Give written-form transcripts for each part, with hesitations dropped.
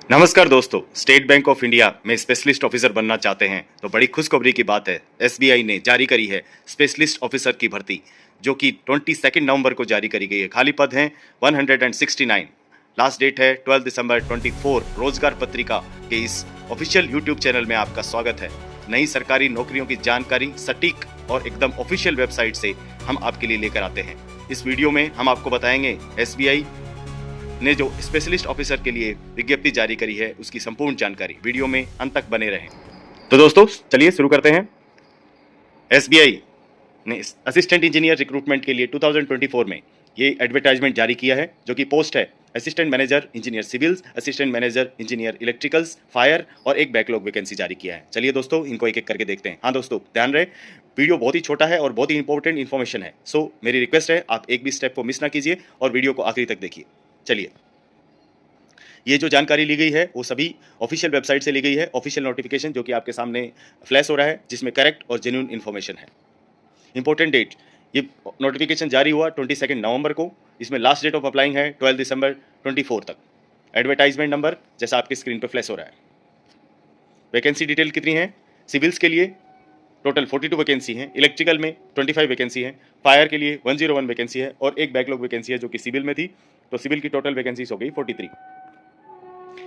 नमस्कार दोस्तों, state bank of India में स्पेशलिस्ट ऑफिसर बनना चाहते हैं तो बड़ी खुशखबरी की बात है। एसबीआई ने जारी करी है स्पेशलिस्ट ऑफिसर की भर्ती, जो कि 22 नवंबर को जारी करी गई है। खाली पद हैं 169। लास्ट डेट है 12 दिसंबर 24। रोजगार पत्रिका के इस ऑफिशियल यूट्यूब चैनल में आपका स्वागत है। नई सरकारी नौकरियों की जानकारी सटीक और एकदम ऑफिशियल वेबसाइट से हम आपके लिए लेकर आते हैं। इस वीडियो में हम आपको बताएंगे एसबीआई ने जो स्पेशलिस्ट ऑफिसर के लिए विज्ञप्ति जारी करी है उसकी संपूर्ण जानकारी। वीडियो में अंत तक बने रहें। तो दोस्तों चलिए शुरू करते हैं। एसबीआई ने असिस्टेंट इंजीनियर रिक्रूटमेंट के लिए 2024 में ये एडवर्टाइजमेंट जारी किया है, जो कि पोस्ट है assistant manager engineer civils, assistant manager engineer electricals, fire और एक बैकलॉग वैकेंसी जारी किया है। चलिए दोस्तों इनको एक एक करके देखते हैं। हाँ दोस्तों ध्यान रहे, वीडियो बहुत ही छोटा है और बहुत ही इंपॉर्टेंट इन्फॉर्मेशन है, सो मेरी रिक्वेस्ट है आप एक भी स्टेप को मिस ना कीजिए और वीडियो को आखिरी तक देखिए। चलिए, ये जो जानकारी ली गई है वो सभी ऑफिशियल वेबसाइट से ली गई है। ऑफिशियल नोटिफिकेशन जो कि आपके सामने फ्लैश हो रहा है, जिसमें करेक्ट और जेन्युइन इन्फॉर्मेशन है। इंपॉर्टेंट डेट, ये नोटिफिकेशन जारी हुआ 22 नवंबर को। इसमें लास्ट डेट ऑफ अप्लाइंग है 12 दिसंबर 24 तक। एडवर्टाइजमेंट नंबर जैसा आपकी स्क्रीन पर फ्लैश हो रहा है। वैकेंसी डिटेल कितनी है? सिविल्स के लिए टोटल 42 वैकेंसी हैं, इलेक्ट्रिकल में 25 वैकेंसी है, फायर के लिए 101 वैकेंसी है और एक बैकलॉग वैकेंसी है जो कि सिविल में थी। तो सिविल की टोटल वैकेंसीज हो गई 43।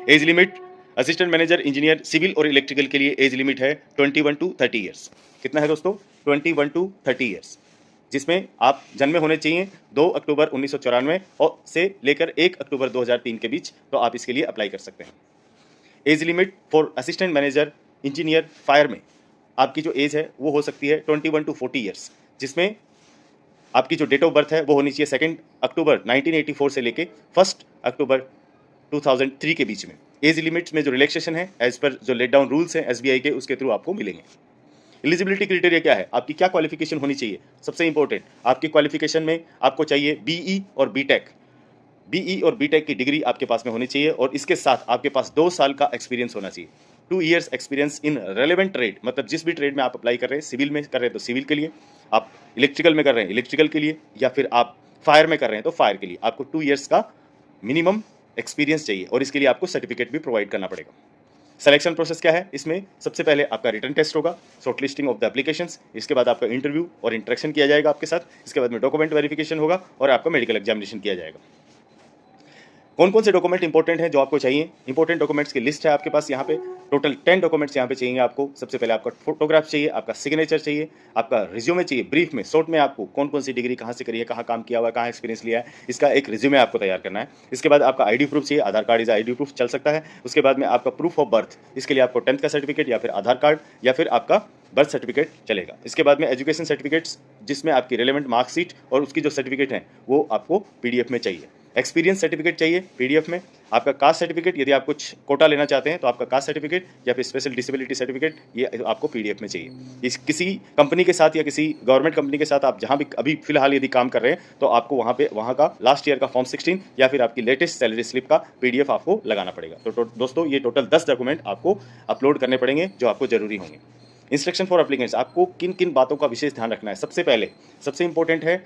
Age limit assistant manager engineer civil और इलेक्ट्रिकल के लिए एज लिमिट है 21 टू 30 ईयर्स। कितना है दोस्तों? 21 टू 30 ईयर्स, जिसमें आप जन्मे होने चाहिए 2 अक्टूबर 1994 और से लेकर 1 अक्टूबर 2003 के बीच, तो आप इसके लिए अप्लाई कर सकते हैं। Age limit for assistant manager engineer fire में आपकी जो एज है वो हो सकती है 21 टू 40 ईयर्स, जिसमें आपकी जो डेट ऑफ बर्थ है वो होनी चाहिए 2 अक्टूबर 1984 से लेके 1 अक्टूबर 2003 के बीच में। एज लिमिट्स में जो रिलैक्सेशन है एज पर जो लेट डाउन रूल्स हैं एसबीआई के, उसके थ्रू आपको मिलेंगे। एलिजिबिलिटी क्राइटेरिया क्या है? आपकी क्या क्वालिफिकेशन होनी चाहिए? सबसे इंपॉर्टेंट, आपकी क्वालिफिकेशन में आपको चाहिए बीई और बीटेक। बीई और बीटेक की डिग्री आपके पास में होनी चाहिए और इसके साथ आपके पास 2 साल का एक्सपीरियंस होना चाहिए। 2 years experience in relevant trade, मतलब जिस भी ट्रेड में आप अप्लाई कर रहे हैं, सिविल में कर रहे हैं तो सिविल के लिए, आप इलेक्ट्रिकल में कर रहे हैं इलेक्ट्रिकल के लिए, या फिर आप फायर में कर रहे हैं तो फायर के लिए आपको 2 इयर्स का मिनिमम एक्सपीरियंस चाहिए और इसके लिए आपको सर्टिफिकेट भी प्रोवाइड करना पड़ेगा। सिलेक्शन प्रोसेस क्या है? इसमें सबसे पहले आपका रिटन टेस्ट होगा, शॉर्टलिस्टिंग ऑफ द एप्लीकेशंस, इसके बाद आपका इंटरव्यू और इंटरेक्शन किया जाएगा आपके साथ, इसके बाद में डॉक्यूमेंट वेरिफिकेशन होगा और आपका मेडिकल एग्जामिनेशन किया जाएगा। कौन कौन से डॉक्यूमेंट इंपॉर्टेंट हैं जो आपको चाहिए? इंपॉर्टेंट डॉक्यूमेंट्स की लिस्ट है आपके पास यहाँ पे। टोटल 10 डॉक्यूमेंट्स यहाँ पे चाहिए आपको। सबसे पहले आपका फोटोग्राफ चाहिए, आपका सिग्नेचर चाहिए, आपका रिज्यूमे चाहिए। ब्रीफ में, शॉर्ट में आपको कौन कौन सी डिग्री कहाँ से करी है, कहाँ काम किया हुआ है, कहाँ एक्सपीरियंस लिया है, इसका एक रिज्यूमे आपको तैयार करना है। इसके बाद आपका आईडी प्रूफ चाहिए, आधार कार्ड इज आईडी प्रूफ चल सकता है। उसके बाद में आपका प्रूफ ऑफ बर्थ, इसके लिए आपको 10th का सर्टिफिकेट या फिर आधार कार्ड या फिर आपका बर्थ सर्टिफिकेट चलेगा। इसके बाद में एजुकेशन सर्टिफिकेट्स, जिसमें आपकी रिलेवेंट मार्कशीट और उसकी जो सर्टिफिकेट है वो आपको पीडीएफ में चाहिए। एक्सपीरियंस सर्टिफिकेट चाहिए पीडीएफ में। आपका कास्ट सर्टिफिकेट, यदि आप कुछ कोटा लेना चाहते हैं तो आपका कास्ट सर्टिफिकेट या फिर स्पेशल डिसेबिलिटी सर्टिफिकेट, ये आपको पीडीएफ में चाहिए। इस किसी कंपनी के साथ या किसी गवर्नमेंट कंपनी के साथ आप जहां भी अभी फिलहाल यदि काम कर रहे हैं तो आपको वहां का लास्ट ईयर का फॉर्म 16 या फिर आपकी लेटेस्ट सैलरी स्लिप का पीडीएफ आपको लगाना पड़ेगा। तो दोस्तों ये टोटल 10 डॉक्यूमेंट आपको अपलोड करने पड़ेंगे जो आपको जरूरी होंगे। इंस्ट्रक्शन फॉर एप्लीकेंट्स, आपको किन किन बातों का विशेष ध्यान रखना है? सबसे पहले सबसे इंपॉर्टेंट है,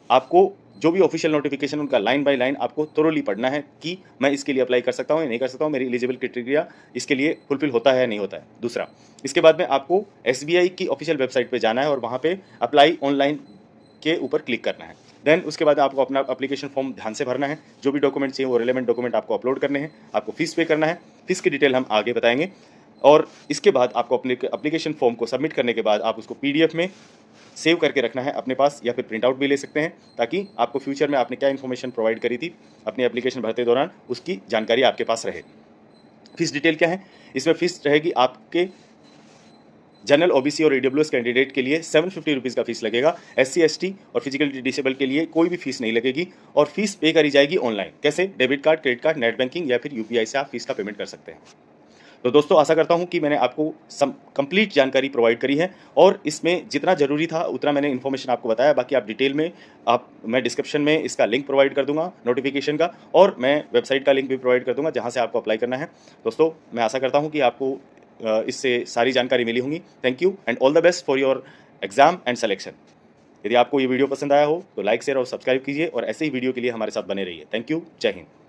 आपको जो भी ऑफिशियल नोटिफिकेशन उनका लाइन बाय लाइन आपको थोरोली पढ़ना है कि मैं इसके लिए अप्लाई कर सकता हूँ या नहीं कर सकता हूँ, मेरी एलिजिबल क्राइटेरिया इसके लिए फुलफिल होता है या नहीं होता है। दूसरा, इसके बाद में आपको एसबीआई की ऑफिशियल वेबसाइट पे जाना है और वहाँ पे अप्लाई ऑनलाइन के ऊपर क्लिक करना है। देन उसके बाद आपको अपना एप्लीकेशन फॉर्म ध्यान से भरना है। जो भी डॉक्यूमेंट चाहिए वो रिलेवेंट डॉक्यूमेंट आपको अपलोड करने हैं। आपको फीस पे करना है, फीस की डिटेल हम आगे बताएंगे। और इसके बाद आपको अपने एप्लीकेशन फॉर्म को सबमिट करने के बाद आप उसको पीडीएफ में सेव करके रखना है अपने पास, या फिर प्रिंट आउट भी ले सकते हैं, ताकि आपको फ्यूचर में आपने क्या इन्फॉर्मेशन प्रोवाइड करी थी अपनी एप्लीकेशन भरते दौरान उसकी जानकारी आपके पास रहे। फीस डिटेल क्या है? इसमें फीस रहेगी आपके जनरल ओबीसी और ईडब्ल्यूएस कैंडिडेट के लिए 750 रुपीज़ का फीस लगेगा। एससी एसटी और फिजिकली डिसेबल के लिए कोई भी फीस नहीं लगेगी और फीस पे करी जाएगी ऑनलाइन। कैसे? Debit card, credit card, net banking या फिर यूपीआई से आप फीस का पेमेंट कर सकते हैं। तो दोस्तों आशा करता हूं कि मैंने आपको कंप्लीट जानकारी प्रोवाइड करी है और इसमें जितना ज़रूरी था उतना मैंने इन्फॉर्मेशन आपको बताया। बाकी आप डिटेल में मैं डिस्क्रिप्शन में इसका लिंक प्रोवाइड कर दूंगा नोटिफिकेशन का, और मैं वेबसाइट का लिंक भी प्रोवाइड कर दूंगा जहां से आपको अप्लाई करना है। दोस्तों मैं आशा करता हूं कि आपको इससे सारी जानकारी मिली होंगी। Thank you and all the best for your exam and selection. यदि आपको ये वीडियो पसंद आया हो तो लाइक, शेयर और सब्सक्राइब कीजिए और ऐसे ही वीडियो के लिए हमारे साथ बने रहिए। Thank you. जय हिंद।